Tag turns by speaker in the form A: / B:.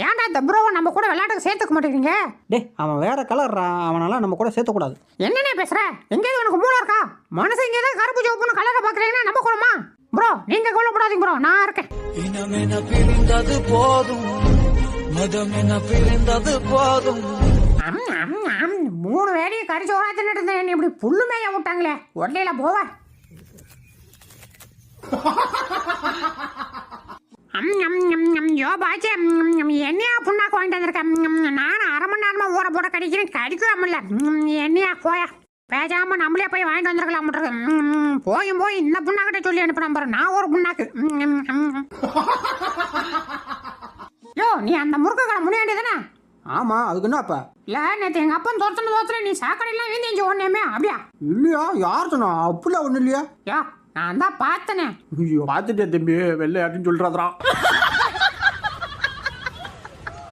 A: ஏன்டா இந்த ப்ரோவை நம்ம கூட விளையாட்டுக்கு சேர்த்துக்க மாட்டேங்கிறீங்க?
B: டே அவன் வேற கலர்றா, அவனால நம்ம கூட சேர்த்தக்கூடாது.
A: என்னண்ணே பேசுற? எங்கேயாவது உனக்கு மூளை இருக்கா? மனசு எங்கேயாவது கருப்பு சிவப்புன்னு கலரை பார்க்குறீங்கன்னா நம்ம கூடமா? ப்ரோ நீங்க கவலைப்படாதீங்க ப்ரோ, நான் இருக்கேன்.
C: இனமென பிரிந்தது போதும், மதமென பிரிந்தது போதும்.
A: 3 வேலையும் கறி சோறா தின்னுட்டு இருந்தேன், இப்படி புல்லு மேய விட்டாங்களே, உடனே போவ. யோ பாச்சே, என்னையா புண்ணாக்கு வாங்கிட்டு வந்திருக்கேன். நானும் அரை மணி நேரமா ஊற போட கடிக்கிறேன், கடிக்கிறாமல்ல. என்னையா போயா, பேசாம நம்மளே போய் வாங்கிட்டு வந்துருக்கலாம். போய் இந்த புண்ணாக்கிட்ட சொல்லி அனுப்பின பாரு, நான் ஒரு புண்ணாக்கு. யோ நீ அந்த முறுக்கு கடை முன்னாடி தானே?
B: ஆமா, அதுக்கு என்ன அப்ப?
A: இல்ல நேற்று எங்க அப்பன் தோத்துல நீ சாக்கடையெல்லாம் வீந்தேஞ்சு ஒன்னேமே அப்படியா?
B: இல்லையா, யார் சொன்னா? அப்படிலாம் ஒன்றும் இல்லையா.
A: யோ நான் தான் பார்த்தனே.
B: ஐயோ பார்த்துட்டே தம்பி, வெள்ளை அப்படின்னு சொல்றாதான்.